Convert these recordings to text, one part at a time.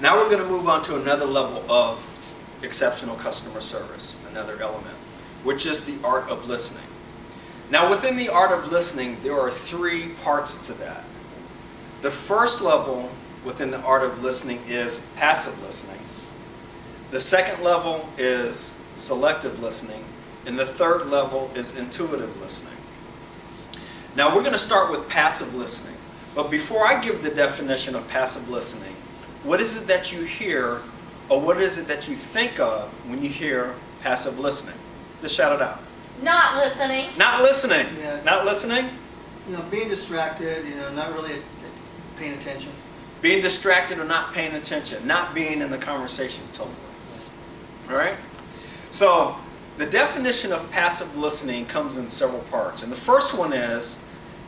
Now we're going to move on to another level of exceptional customer service, another element, which is the art of listening. Now within the art of listening, there are three parts to that. The first level within the art of listening is passive listening. The second level is selective listening. And the third level is intuitive listening. Now we're going to start with passive listening. But before I give the definition of passive listening, what is it that you hear, or what is it that you think of when you hear passive listening? Just shout it out. Not listening. Not listening. Yeah. Not listening? Being distracted, not really paying attention. Being distracted or not paying attention. Not being in the conversation totally. All right? So the definition of passive listening comes in several parts. And the first one is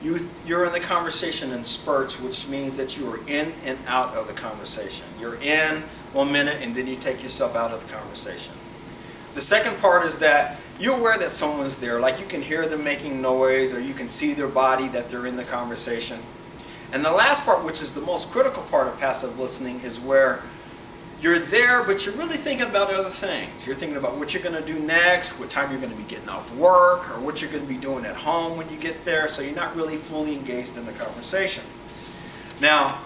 you're in the conversation in spurts, which means that you are in and out of the conversation. You're in 1 minute and then you take yourself out of the conversation. The second part is that you're aware that someone's there, like you can hear them making noise or you can see their body that they're in the conversation. And the last part, which is the most critical part of passive listening, is where you're there, but you're really thinking about other things. You're thinking about what you're going to do next, what time you're going to be getting off work, or what you're going to be doing at home when you get there, so you're not really fully engaged in the conversation. Now,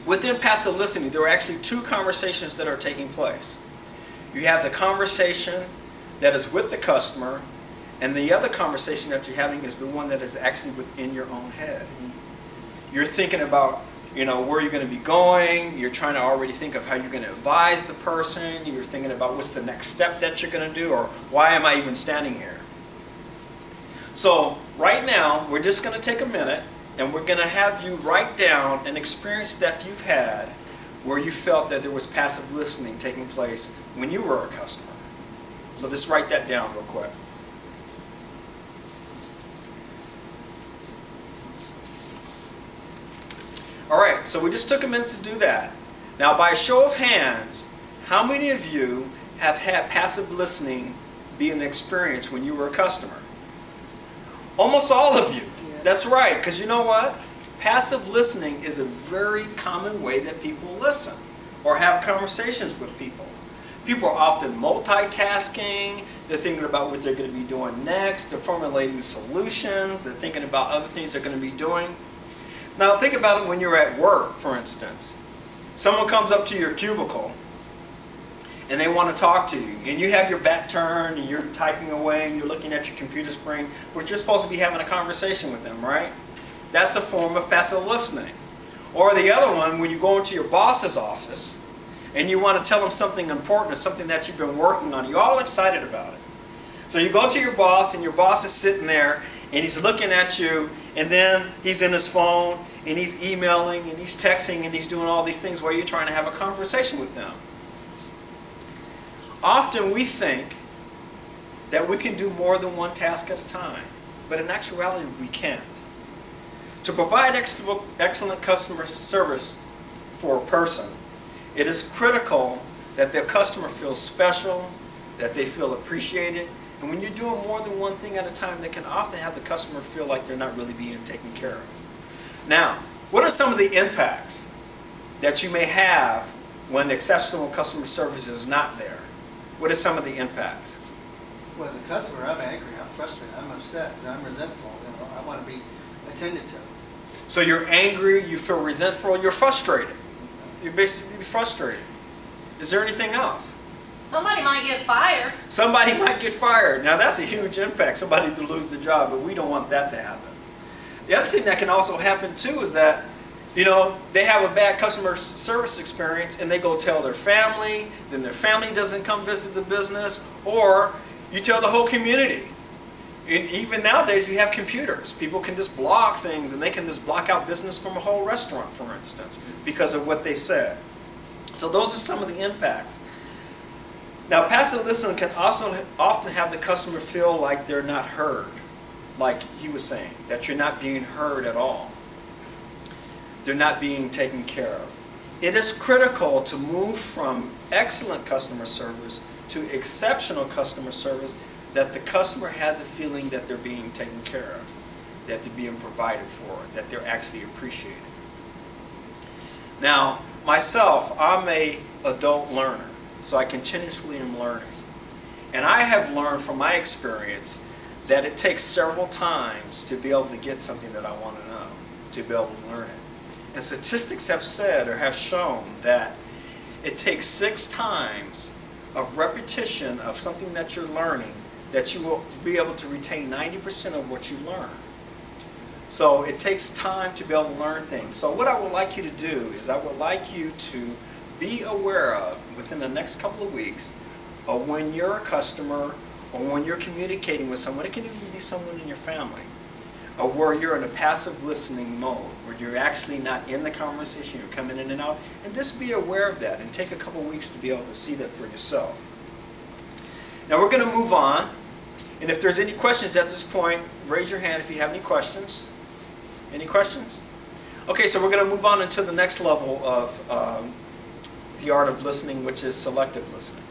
within passive listening, there are actually two conversations that are taking place. You have the conversation that is with the customer, and the other conversation that you're having is the one that is actually within your own head. You're thinking about where you're going to be going. You're trying to already think of how you're going to advise the person. You're thinking about what's the next step that you're going to do, or why am I even standing here? So right now, we're just going to take a minute and we're going to have you write down an experience that you've had where you felt that there was passive listening taking place when you were a customer. So just write that down real quick. All right, so we just took a minute to do that. Now, by a show of hands, how many of you have had passive listening be an experience when you were a customer? Almost all of you. Yeah. That's right, because you know what? Passive listening is a very common way that people listen or have conversations with people. People are often multitasking. They're thinking about what they're going to be doing next. They're formulating solutions. They're thinking about other things they're going to be doing. Now think about it when you're at work, for instance. Someone comes up to your cubicle and they want to talk to you, and you have your back turned and you're typing away and you're looking at your computer screen, but you're supposed to be having a conversation with them, right? That's a form of passive listening. Or the other one, when you go into your boss's office and you want to tell them something important or something that you've been working on, you're all excited about it. So you go to your boss and your boss is sitting there and he's looking at you, and then he's in his phone and he's emailing and he's texting and he's doing all these things while you're trying to have a conversation with them. Often we think that we can do more than one task at a time, but in actuality we can't. To provide excellent customer service for a person, it is critical that their customer feels special, that they feel appreciated. And when you're doing more than one thing at a time, that can often have the customer feel like they're not really being taken care of. Now, what are some of the impacts that you may have when exceptional customer service is not there? What are some of the impacts? Well, as a customer, I'm angry, I'm frustrated, I'm upset, I'm resentful. I want to be attended to. So you're angry, you feel resentful, you're frustrated. You're basically frustrated. Is there anything else? Somebody might get fired. Somebody might get fired. Now that's a huge impact, somebody to lose the job, but we don't want that to happen. The other thing that can also happen too is that, they have a bad customer service experience and they go tell their family, then their family doesn't come visit the business, or you tell the whole community. And even nowadays you have computers. People can just block things and they can just block out business from a whole restaurant, for instance, because of what they said. So those are some of the impacts. Now, passive listening can also often have the customer feel like they're not heard, like he was saying, that you're not being heard at all. They're not being taken care of. It is critical to move from excellent customer service to exceptional customer service, that the customer has a feeling that they're being taken care of, that they're being provided for, that they're actually appreciated. Now, myself, I'm a adult learner, so I continuously am learning. And I have learned from my experience that it takes several times to be able to get something that I want to know, to be able to learn it. And statistics have said or have shown that it takes 6 times of repetition of something that you're learning that you will be able to retain 90% of what you learn. So it takes time to be able to learn things. So what I would like you to do is I would like you to be aware of, within the next couple of weeks, of when you're a customer or when you're communicating with someone, it can even be someone in your family, or where you're in a passive listening mode, where you're actually not in the conversation, you're coming in and out, and just be aware of that and take a couple weeks to be able to see that for yourself. Now we're going to move on, and if there's any questions at this point, raise your hand if you have any questions. Any questions? Okay, so we're going to move on into the next level of the art of listening, which is selective listening.